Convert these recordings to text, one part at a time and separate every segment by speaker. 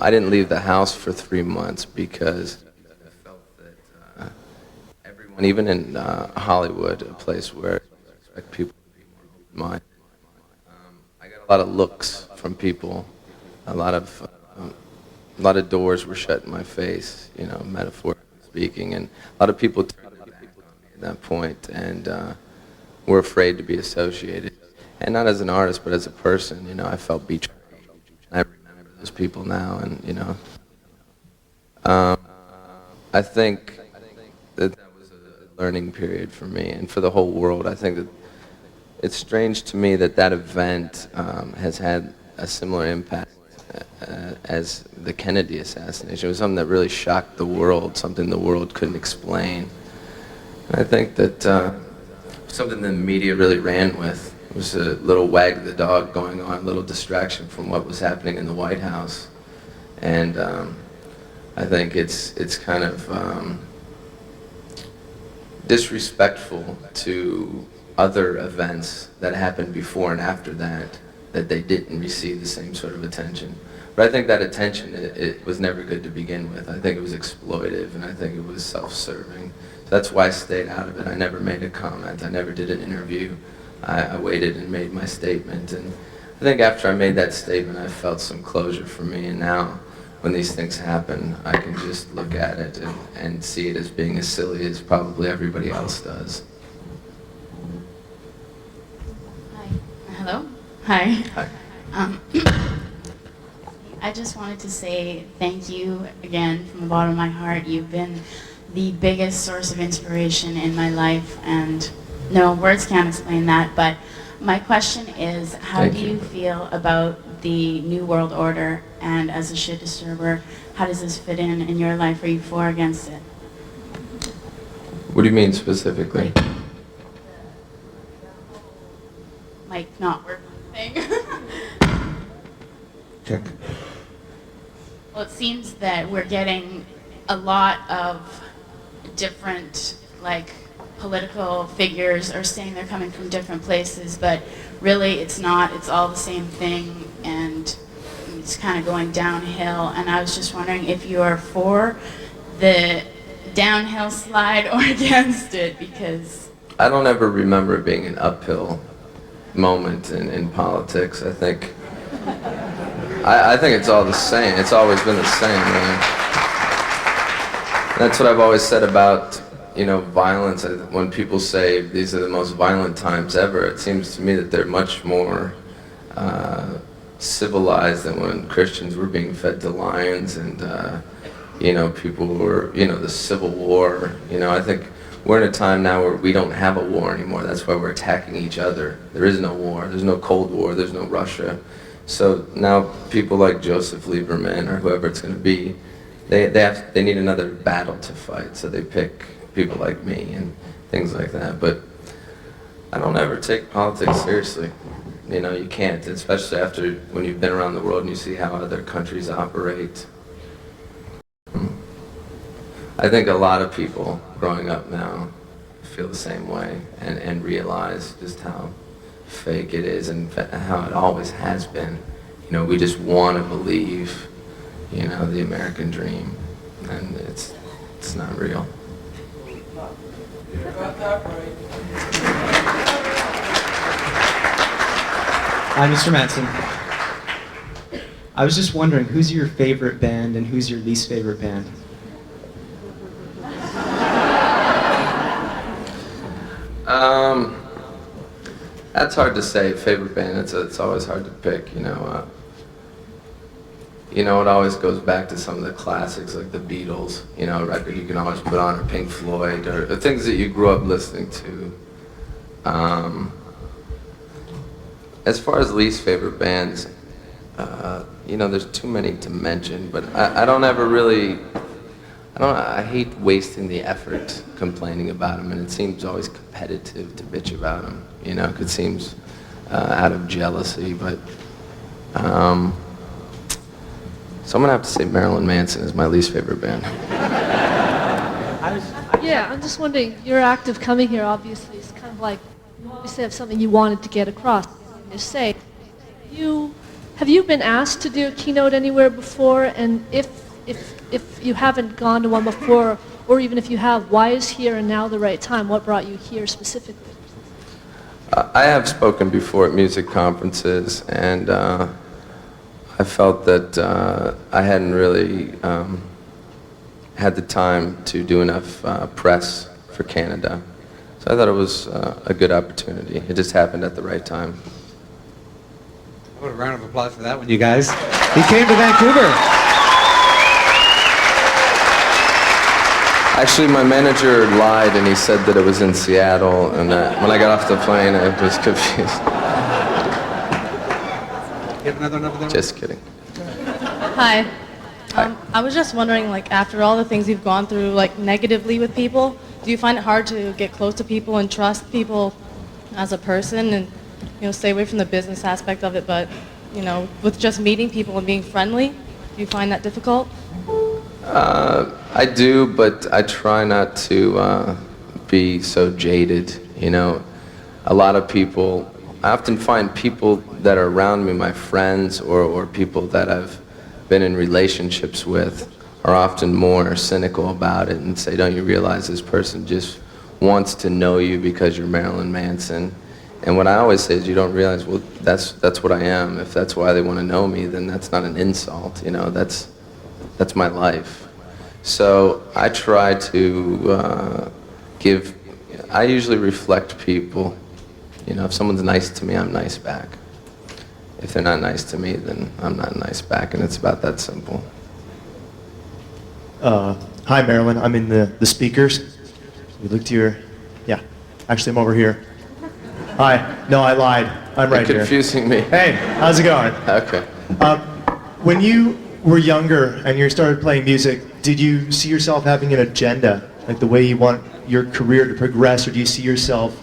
Speaker 1: I didn't leave the house for 3 months because I felt that everyone, even in Hollywood, a place where I expect people to be more open-minded, I got a lot of looks from people. A lot of doors were shut in my face, metaphorically speaking, and a lot of people turned their back on me at that point, and were afraid to be associated. And not as an artist, but as a person, I felt betrayed. I remember those people now, and I think that was a learning period for me and for the whole world. I think that it's strange to me that event has had a similar impact as the Kennedy assassination. It was something that really shocked the world, something the world couldn't explain. And I think that something that the media really ran with. It was a little wag the dog going on, a little distraction from what was happening in the White House. And I think it's kind of disrespectful to other events that happened before and after that they didn't receive the same sort of attention. But I think that attention, it was never good to begin with. I think it was exploitive, and I think it was self-serving. So that's why I stayed out of it. I never made a comment. I never did an interview. I waited and made my statement. And I think after I made that statement, I felt some closure for me. And now, when these things happen, I can just look at it and see it as being as silly as probably everybody else does.
Speaker 2: Hi. Hello? Hi.
Speaker 1: Hi.
Speaker 2: I just wanted to say thank you again from the bottom of my heart. You've been the biggest source of inspiration in my life, and no, words can't explain that, but my question is, how do you feel about the New World Order, and as a shit disturber, how does this fit in your life? Are you for or against it?
Speaker 1: What do you mean specifically?
Speaker 2: Like not working thing.
Speaker 1: Check.
Speaker 2: Well, it seems that we're getting a lot of different, political figures are saying they're coming from different places, but really it's not. It's all the same thing, and it's kind of going downhill. And I was just wondering if you are for the downhill slide or against it, because
Speaker 1: I don't ever remember it being an uphill moment in politics. I think it's all the same. It's always been the same, man. That's what I've always said about, violence. When people say these are the most violent times ever, it seems to me that they're much more civilized than when Christians were being fed to lions and, people were, the Civil War. I think we're in a time now where we don't have a war anymore. That's why we're attacking each other. There is no war. There's no Cold War. There's no Russia. So now people like Joseph Lieberman or whoever it's going to be, they need another battle to fight. So they pick people like me and things like that. But I don't ever take politics seriously. You can't, especially after when you've been around the world and you see how other countries operate. I think a lot of people growing up now feel the same way and realize just how fake it is and how it always has been. We just want to believe, the American dream, and it's not real.
Speaker 3: Hi, Mr. Manson. I was just wondering, who's your favorite band and who's your least favorite band?
Speaker 1: That's hard to say. Favorite band, it's always hard to pick, it always goes back to some of the classics like the Beatles, a record you can always put on, or Pink Floyd, or things that you grew up listening to. As far as least favorite bands, there's too many to mention, but I don't ever really, I hate wasting the effort complaining about them, and it seems always competitive to bitch about them, it seems out of jealousy, but so I'm going to have to say Marilyn Manson is my least favorite band.
Speaker 4: Yeah, I'm just wondering, your act of coming here obviously is kind of like, you obviously have something you wanted to get across. You say, you Have you been asked to do a keynote anywhere before? And if you haven't gone to one before, or even if you have, why is here and now the right time? What brought you here specifically?
Speaker 1: I have spoken before at music conferences, and I felt that I hadn't really had the time to do enough press for Canada. So I thought it was a good opportunity. It just happened at the right time.
Speaker 5: How about a round of applause for that one, you guys? He came to Vancouver.
Speaker 1: Actually, my manager lied, and he said that it was in Seattle, and when I got off the plane, I was confused.
Speaker 5: You have another one over there?
Speaker 1: Just kidding.
Speaker 6: Hi.
Speaker 1: Hi.
Speaker 6: I was just wondering, like, after all the things you've gone through, like, negatively with people, do you find it hard to get close to people and trust people as a person and, stay away from the business aspect of it, but, with just meeting people and being friendly, do you find that difficult?
Speaker 1: I do, but I try not to be so jaded, A lot of people, I often find people that are around me, my friends or people that I've been in relationships with, are often more cynical about it and say, don't you realize this person just wants to know you because you're Marilyn Manson? And what I always say is, you don't realize, well, that's what I am. If that's why they want to know me, then that's not an insult, that's my life. So I try to I usually reflect people. If someone's nice to me, I'm nice back. If they're not nice to me, then I'm not nice back, and it's about that simple.
Speaker 7: Hi, Marilyn. I'm in the speakers. We looked here. Yeah. Actually, I'm over here. Hi. No, I lied. I'm right
Speaker 1: You're
Speaker 7: here.
Speaker 1: confusing me.
Speaker 7: Hey, how's it going?
Speaker 1: Okay.
Speaker 7: When you were younger and you started playing music, did you see yourself having an agenda, like the way you want your career to progress, or do you see yourself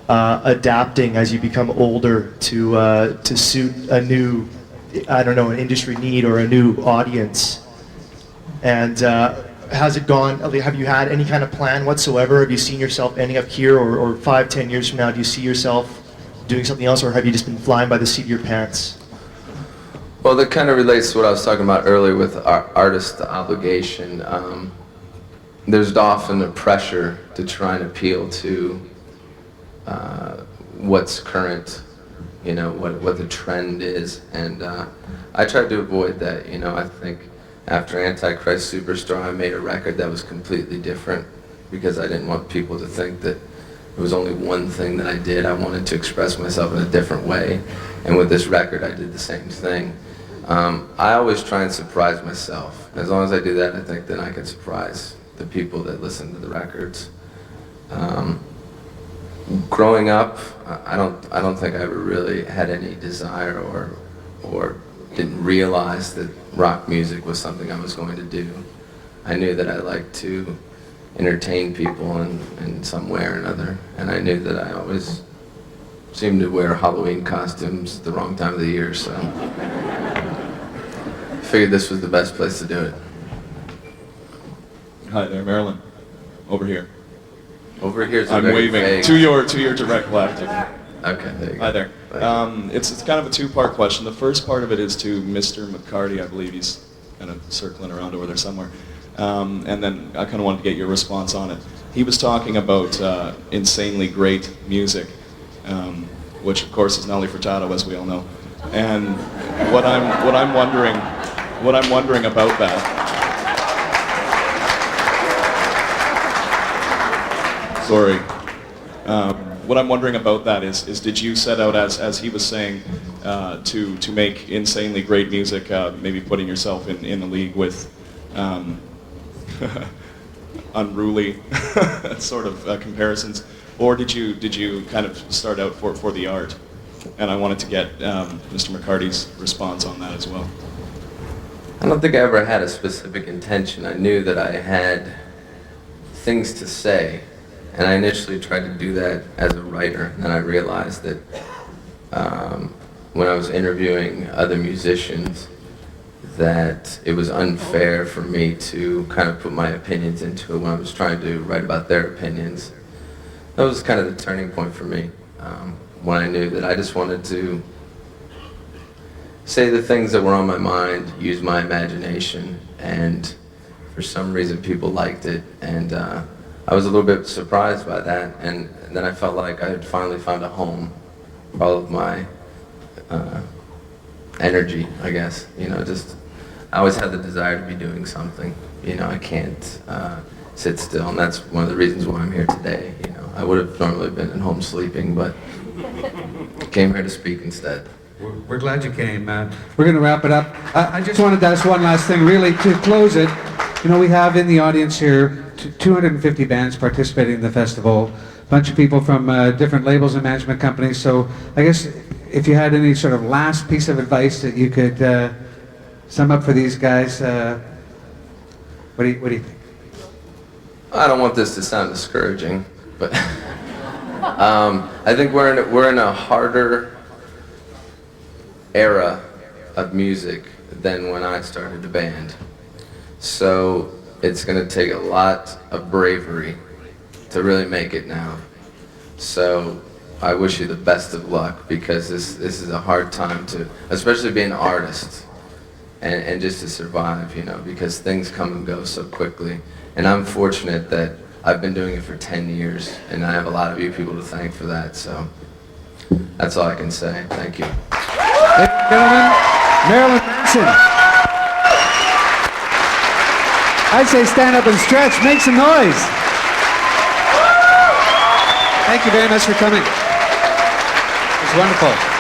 Speaker 7: adapting as you become older to suit a new, an industry need or a new audience? And how's it gone? Have you had any kind of plan whatsoever? Have you seen yourself ending up here, or 5-10 years from now, do you see yourself doing something else, or have you just been flying by the seat of your pants?
Speaker 1: Well, that kind of relates to what I was talking about earlier with artist obligation. There's often a pressure to try and appeal to what's current, what the trend is, and I tried to avoid that. I think after Antichrist Superstar, I made a record that was completely different because I didn't want people to think that it was only one thing that I did. I wanted to express myself in a different way, and with this record, I did the same thing. I always try and surprise myself. As long as I do that, I think then I can surprise the people that listen to the records. Growing up, I don't think I ever really had any desire or didn't realize that rock music was something I was going to do. I knew that I liked to entertain people in some way or another, and I knew that I always seemed to wear Halloween costumes the wrong time of the year, so I figured this was the best place to do it.
Speaker 8: Hi there, Marilyn. Over here.
Speaker 1: Over here's a
Speaker 8: I'm
Speaker 1: very
Speaker 8: waving
Speaker 1: vague-
Speaker 8: to your direct left.
Speaker 1: Okay, there you go.
Speaker 8: Hi there.
Speaker 1: Thank you.
Speaker 8: It's kind of a two-part question. The first part of it is to Mr. McCarty. I believe he's kind of circling around over there somewhere. And then I kind of wanted to get your response on it. He was talking about insanely great music, which of course is Nelly Furtado, as we all know. And what I'm wondering about that. Sorry. What I'm wondering about that is did you set out, as he was saying, to make insanely great music, maybe putting yourself in the league with unruly sort of comparisons, or did you kind of start out for the art? And I wanted to get Mr. McCarty's response on that as well.
Speaker 1: I don't think I ever had a specific intention. I knew that I had things to say, and I initially tried to do that as a writer, and then I realized that when I was interviewing other musicians, that it was unfair for me to kind of put my opinions into it when I was trying to write about their opinions. That was kind of the turning point for me, when I knew that I just wanted to say the things that were on my mind, use my imagination, and for some reason people liked it, and I was a little bit surprised by that, and then I felt like I had finally found a home for all of my energy, I guess. You know, just I always had the desire to be doing something. You know, I can't sit still, and that's one of the reasons why I'm here today. You know, I would have normally been at home sleeping, but came here to speak instead.
Speaker 5: We're glad you came. We're going to wrap it up. I just wanted to ask one last thing, really, to close it. You know, we have in the audience here 250 bands participating in the festival, a bunch of people from different labels and management companies. So I guess if you had any sort of last piece of advice that you could sum up for these guys, what do you think?
Speaker 1: I don't want this to sound discouraging, but I think we're in a harder era of music than when I started the band. So it's going to take a lot of bravery to really make it now. So I wish you the best of luck, because this is a hard time to, especially being an artist and just to survive, you know, because things come and go so quickly. And I'm fortunate that I've been doing it for 10 years, and I have a lot of you people to thank for that. So that's all I can say. Thank you.
Speaker 5: Ladies and gentlemen, Marilyn Manson. I'd say stand up and stretch, make some noise. Thank you very much for coming. It was wonderful.